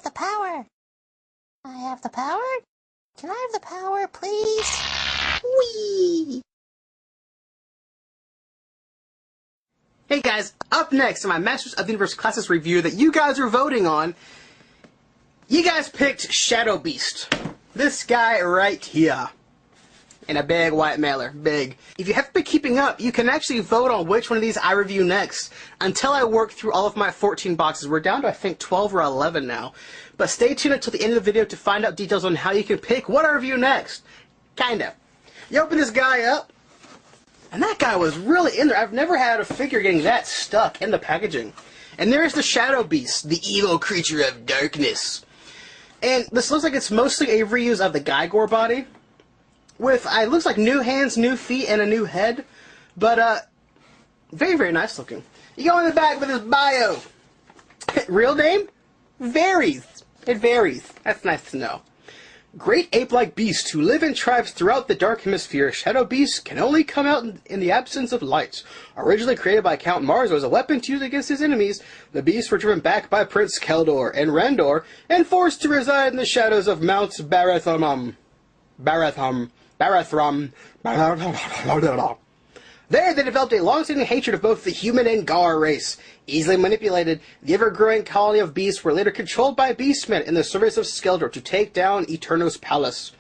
have the power. I have the power? Can I have the power, please? Whee! Hey guys, up next in my Masters of the Universe Classes review that you guys are voting on, you guys picked Shadow Beast. This guy right here. In a big white mailer. Big. If you haven't been keeping up, you can actually vote on which one of these I review next until I work through all of my 14 boxes. We're down to, I think, 12 or 11 now. But stay tuned until the end of the video to find out details on how you can pick what I review next. Kinda. You open this guy up, and that guy was really in there. I've never had a figure getting that stuck in the packaging. And there's the Shadow Beast, the evil creature of darkness. And this looks like it's mostly a reuse of the Gygor body. With, it looks like new hands, new feet, and a new head. But, very, very nice looking. You go in the back with his bio. Real name? Varies. It varies. That's nice to know. Great ape-like beasts who live in tribes throughout the Dark Hemisphere, Shadow Beasts can only come out in the absence of light. Originally created by Count Marzo as a weapon to use against his enemies, the beasts were driven back by Prince Keldor and Randor and forced to reside in the shadows of Mount Barathrum. There, they developed a long-standing hatred of both the human and Gar race. Easily manipulated, the ever-growing colony of beasts were later controlled by beastmen in the service of Skeldor to take down Eterno's palace.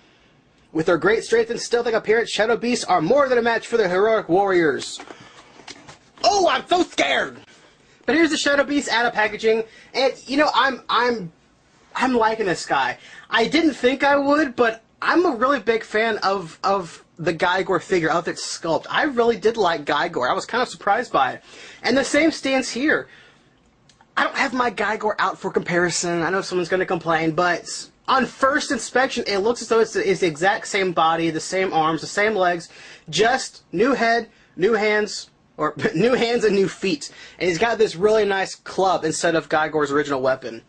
With their great strength and stealth-like appearance, Shadow Beasts are more than a match for the heroic warriors. Oh, I'm so scared! But here's the Shadow Beast out of packaging, and you know, I'm liking this guy. I didn't think I would, but I'm a really big fan of the Gygor figure of its sculpt. I really did like Gygor. I was kind of surprised by it. And the same stands here. I don't have my Gygor out for comparison. I know someone's going to complain, but on first inspection, it looks as though it's the exact same body, the same arms, the same legs, just new head, new hands, or new hands and new feet. And he's got this really nice club instead of Gygor's original weapon,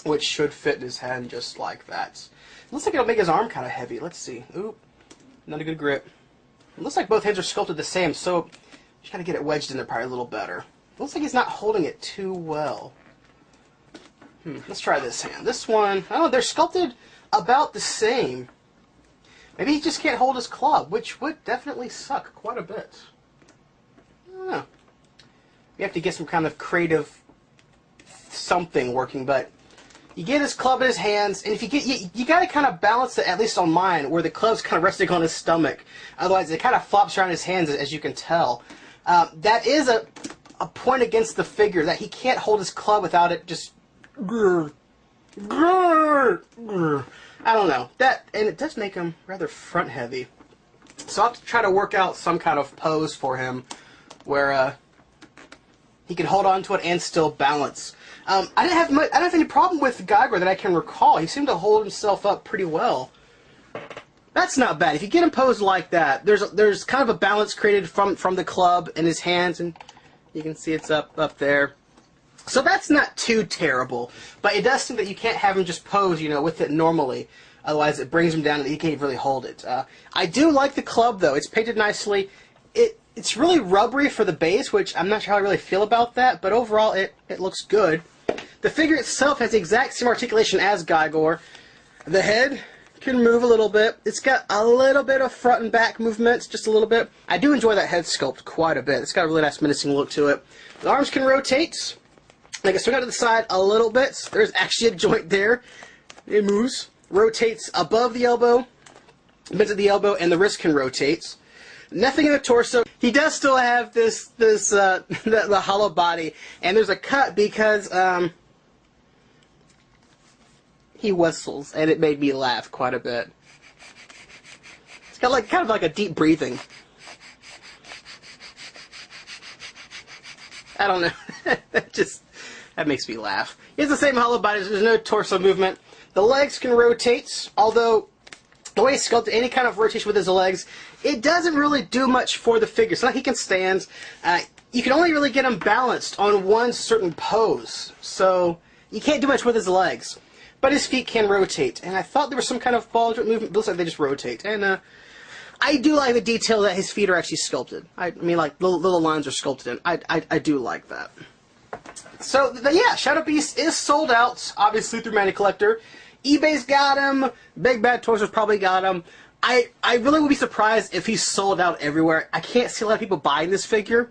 which should fit in his hand just like that. Looks like it'll make his arm kind of heavy. Let's see. Oop. Not a good grip. It looks like both hands are sculpted the same, so just gotta get it wedged in there probably a little better. Looks like he's not holding it too well. Let's try this hand. This one, oh, they're sculpted about the same. Maybe he just can't hold his club, which would definitely suck quite a bit. I don't know. We have to get some kind of creative something working, but you get his club in his hands, and if you got to kind of balance it, at least on mine, where the club's kind of resting on his stomach. Otherwise, it kind of flops around his hands, as you can tell. That is a point against the figure, that he can't hold his club without it just... I don't know. And it does make him rather front-heavy. So I'll have to try to work out some kind of pose for him where he can hold on to it and still balance. I didn't have any problem with Gygor that I can recall. He seemed to hold himself up pretty well. That's not bad. If you get him posed like that, there's kind of a balance created from the club in his hands, and you can see it's up there. So that's not too terrible. But it does seem that you can't have him just pose, you know, with it normally. Otherwise, it brings him down and he can't really hold it. I do like the club, though. It's painted nicely. It's really rubbery for the base, which I'm not sure how I really feel about that, but overall it looks good. The figure itself has the exact same articulation as Gygor. The head can move a little bit. It's got a little bit of front and back movements, just a little bit. I do enjoy that head sculpt quite a bit. It's got a really nice menacing look to it. The arms can rotate. They can swing out to the side a little bit. There's actually a joint there. It moves. Rotates above the elbow, bends at the elbow, and the wrist can rotate. Nothing in the torso. He does still have the hollow body, and there's a cut because he whistles, and it made me laugh quite a bit. It's got like kind of like a deep breathing. I don't know. That makes me laugh. He has the same hollow body. There's no torso movement. The legs can rotate, although the way he's sculpted, any kind of rotation with his legs, it doesn't really do much for the figure. It's not like he can stand. You can only really get him balanced on one certain pose, so you can't do much with his legs. But his feet can rotate, and I thought there was some kind of ball joint movement, but it looks like they just rotate. And I do like the detail that his feet are actually sculpted. I mean, like, little lines are sculpted in. I do like that. So, yeah, Shadow Beast is sold out, obviously, through Mania Collector. eBay's got him. Big Bad Toys has probably got him. I really would be surprised if he's sold out everywhere. I can't see a lot of people buying this figure.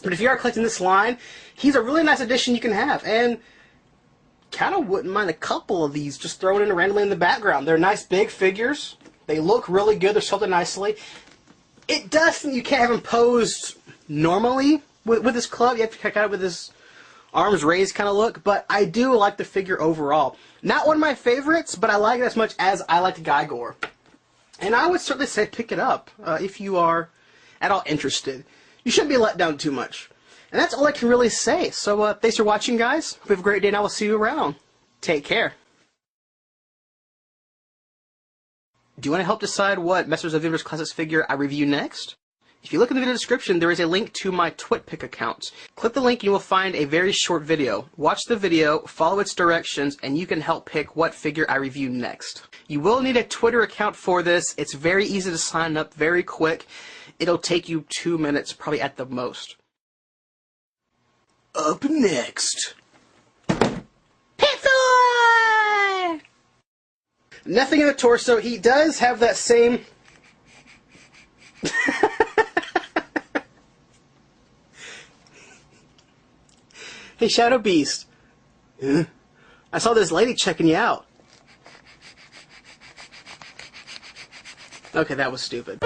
But if you are collecting this line, he's a really nice addition you can have. And kind of wouldn't mind a couple of these just thrown in randomly in the background. They're nice big figures. They look really good. They're sculpted nicely. It does something you can't have him posed normally with this club. You have to kind of with this arms raised kind of look. But I do like the figure overall. Not one of my favorites, but I like it as much as I like the Gygor. And I would certainly say pick it up if you are at all interested. You shouldn't be let down too much. And that's all I can really say. So thanks for watching, guys. Hope you have a great day, and I will see you around. Take care. Do you want to help decide what Masters of the Universe Classics figure I review next? If you look in the video description, there is a link to my TwitPic account. Click the link and you will find a very short video. Watch the video, follow its directions, and you can help pick what figure I review next. You will need a Twitter account for this. It's very easy to sign up, very quick. It'll take you 2 minutes, probably at the most. Up next, Pixar! Nothing in the torso. He does have that same... Hey, Shadow Beast. I saw this lady checking you out. Okay, that was stupid.